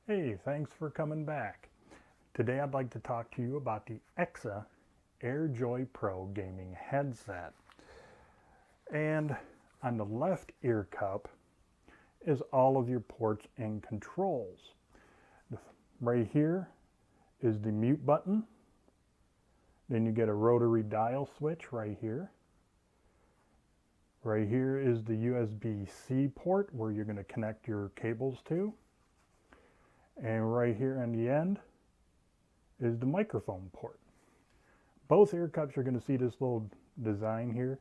Hey, thanks for coming back. Today I'd like to talk to you about the EKSA Air Joy Pro gaming headset. And on the left ear cup is all of your ports and controls. Right here is the mute button. Then you get a rotary dial switch right here. Right here is the USB-C port where you're going to connect your cables to. And right here on the end is the microphone port. Both ear cups are going to see this little design here.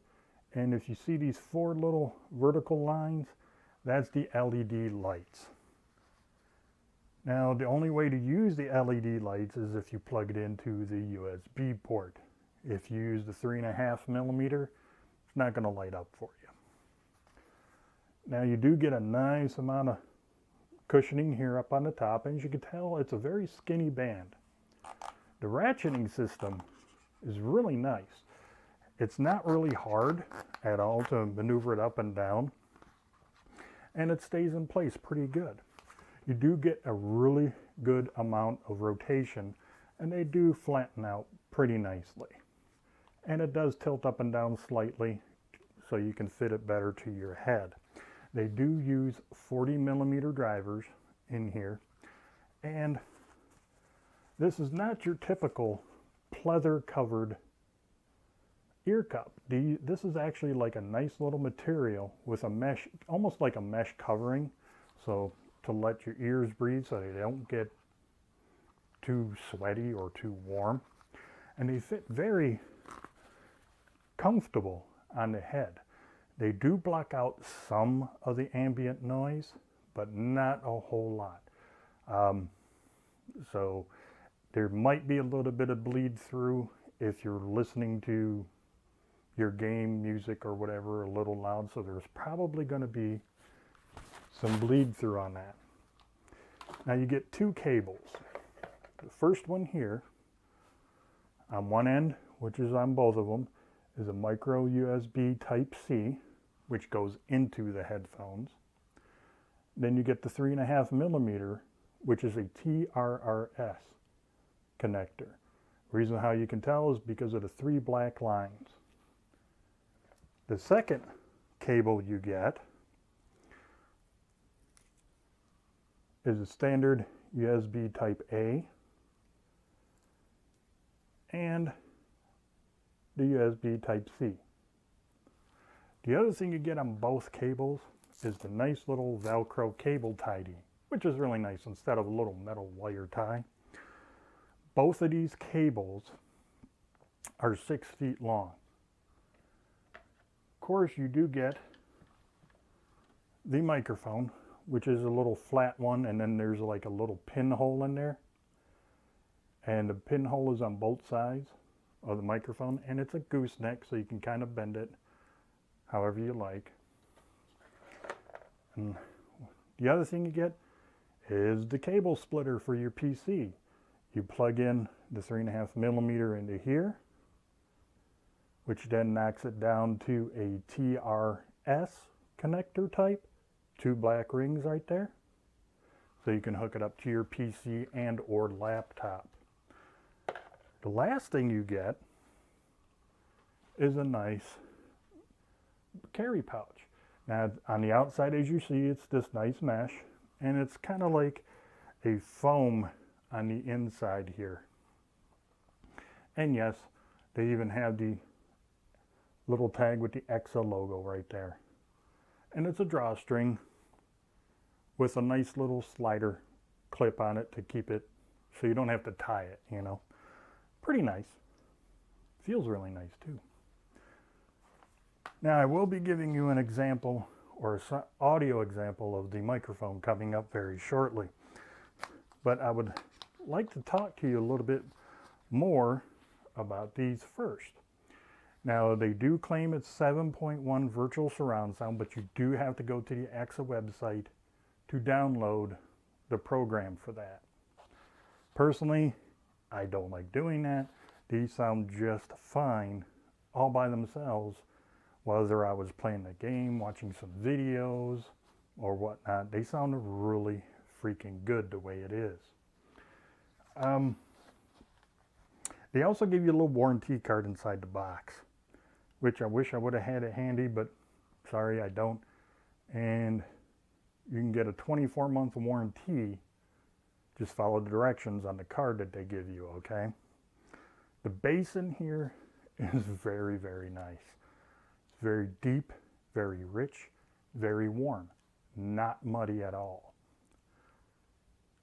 And if you see these four little vertical lines, that's the LED lights. Now, the only way to use the LED lights is if you plug it into the USB port. If you use the 3.5mm, it's not going to light up for you. Now, you do get a nice amount of cushioning here up on the top, and as you can tell, it's a very skinny band. The ratcheting system is really nice. It's not really hard at all to maneuver it up and down, and it stays in place pretty good. You do get a really good amount of rotation, and they do flatten out pretty nicely. And it does tilt up and down slightly so you can fit it better to your head. They do use 40mm drivers in here, and this is not your typical pleather covered ear cup. This is actually like a nice little material with a mesh, almost like a mesh covering, so to let your ears breathe so they don't get too sweaty or too warm. And they fit very comfortable on the head. They do block out some of the ambient noise, but not a whole lot. So there might be a little bit of bleed through if you're listening to your game music or whatever a little loud, so there's probably going to be some bleed through on that. Now you get two cables. The first one here on one end, which is on both of them, is a micro USB Type-C, which goes into the headphones. Then you get the 3.5mm, which is a TRRS connector. Reason how you can tell is because of the three black lines. The second cable you get is a standard USB Type-A and the USB Type-C. The other thing you get on both cables is the nice little Velcro cable tidy, which is really nice instead of a little metal wire tie. Both of these cables are 6 feet long. Of course, you do get the microphone, which is a little flat one, and then there's like a little pinhole in there. And the pinhole is on both sides of the microphone, and it's a gooseneck, so you can kind of bend it however you like. And the other thing you get is the cable splitter for your PC. You plug in the 3.5mm into here, which then knocks it down to a TRS connector type, two black rings right there, so you can hook it up to your PC and or laptop. The last thing you get is a nice carry pouch. Now on the outside, as you see, it's this nice mesh, and it's kind of like a foam on the inside here. And yes, they even have the little tag with the EKSA logo right there. And it's a drawstring with a nice little slider clip on it to keep it so you don't have to tie it, you know. Pretty nice. Feels really nice too. Now I will be giving you an example or an audio example of the microphone coming up very shortly. But I would like to talk to you a little bit more about these first. Now they do claim it's 7.1 virtual surround sound, but you do have to go to the EKSA website to download the program for that. Personally, I don't like doing that. These sound just fine all by themselves, whether I was playing the game, watching some videos, or whatnot. They sound really freaking good the way it is. They also give you a little warranty card inside the box, which I wish I would have had it handy, but sorry, I don't. And you can get a 24-month warranty. Just follow the directions on the card that they give you, okay? The bass in here is very, very nice. It's very deep, very rich, very warm, not muddy at all.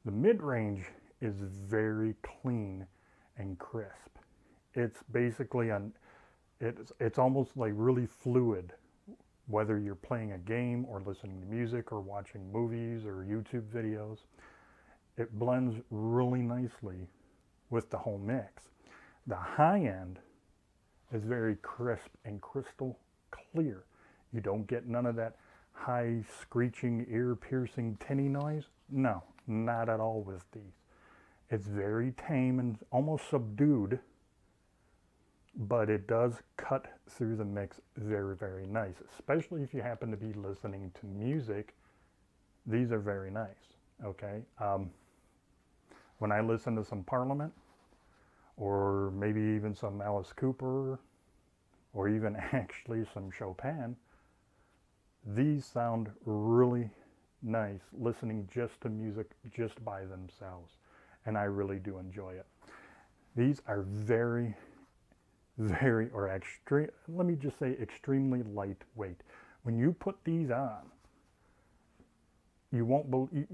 The mid-range is very clean and crisp. It's basically it's almost like really fluid, whether you're playing a game or listening to music or watching movies or YouTube videos. It blends really nicely with the whole mix. The high end is very crisp and crystal clear. You don't get none of that high screeching, ear-piercing tinny noise. No, not at all with these. It's very tame and almost subdued, but it does cut through the mix very, very nice. Especially if you happen to be listening to music, these are very nice, okay? When I listen to some Parliament, or maybe even some Alice Cooper, or even actually some Chopin, these sound really nice listening just to music just by themselves, and I really do enjoy it. These are very, very, or extreme, let me just say extremely lightweight. When you put these on, you won't believe,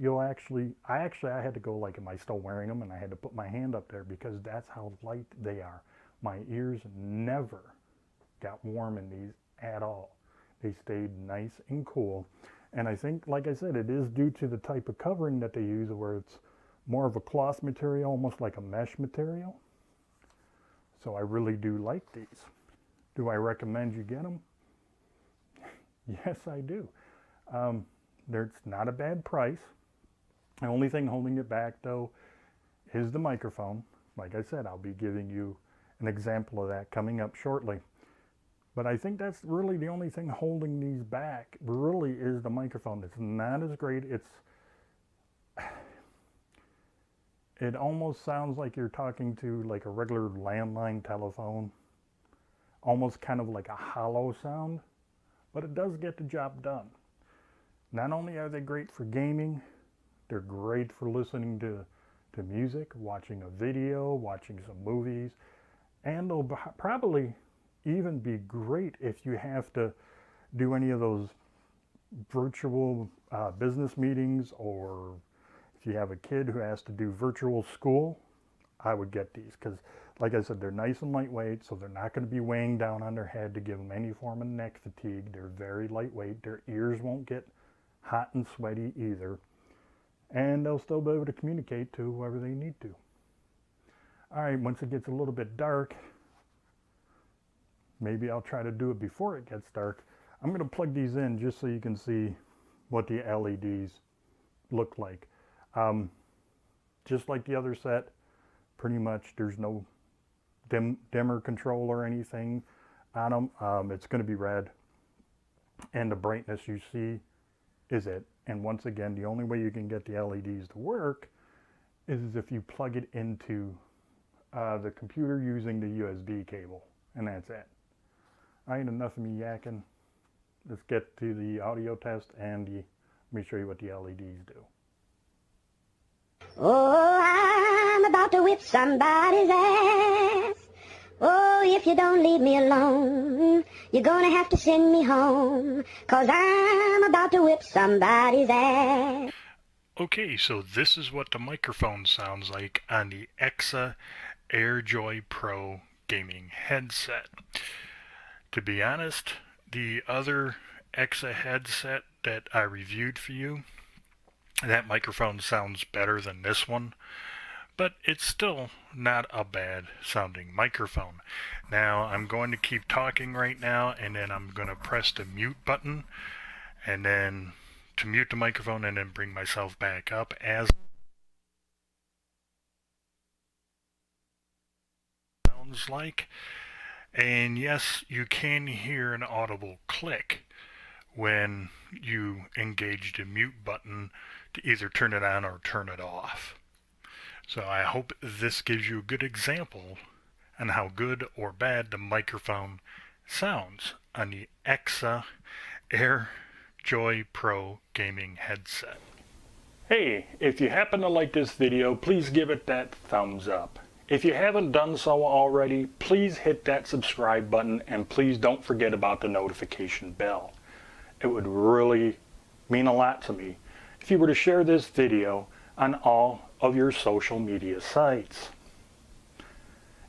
I had to go, like, am I still wearing them? And I had to put my hand up there because that's how light they are. My ears never got warm in these at all. They stayed nice and cool. And I think, like I said, it is due to the type of covering that they use, where it's more of a cloth material, almost like a mesh material. So I really do like these. Do I recommend you get them? Yes, I do. It's not a bad price. The only thing holding it back, though, is the microphone. Like I said, I'll be giving you an example of that coming up shortly. But I think that's really the only thing holding these back, really, is the microphone. It's not as great. It almost sounds like you're talking to like a regular landline telephone. Almost kind of like a hollow sound. But it does get the job done. Not only are they great for gaming, they're great for listening to music, watching a video, watching some movies, and they'll probably even be great if you have to do any of those virtual business meetings, or if you have a kid who has to do virtual school. I would get these because, like I said, they're nice and lightweight, so they're not going to be weighing down on their head to give them any form of neck fatigue. They're very lightweight. Their ears won't get hot and sweaty either, and they'll still be able to communicate to whoever they need to. All right, once it gets a little bit dark, maybe I'll try to do it before it gets dark. I'm going to plug these in just so you can see what the LEDs look like. Just like the other set, pretty much there's no dimmer control or anything on them. It's going to be red, and the brightness you see is it. And once again, the only way you can get the LEDs to work is if you plug it into the computer using the USB cable, and that's it. All right, enough of me yakking. Let's get to the audio test, and let me show you what the LEDs do. Oh, I'm about to whip somebody's ass. Oh, if you don't leave me alone, you're gonna have to send me home, 'cause I'm about to whip somebody's ass. Okay, so this is what the microphone sounds like on the EKSA Air Joy Pro gaming headset. To be honest, the other EKSA headset that I reviewed for you, that microphone sounds better than this one, but it's still not a bad sounding microphone. Now I'm going to keep talking right now, and then I'm going to press the mute button, and then to mute the microphone, and then bring myself back up as sounds like. And yes, you can hear an audible click when you engage the mute button to either turn it on or turn it off. So I hope this gives you a good example on how good or bad the microphone sounds on the EKSA Air Joy Pro gaming headset. Hey, if you happen to like this video, please give it that thumbs up. If you haven't done so already, please hit that subscribe button and please don't forget about the notification bell. It would really mean a lot to me if you were to share this video on all of your social media sites.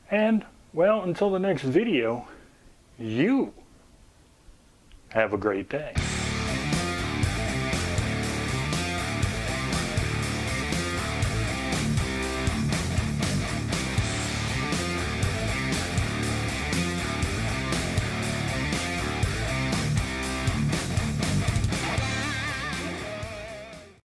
And, well, until the next video, you have a great day.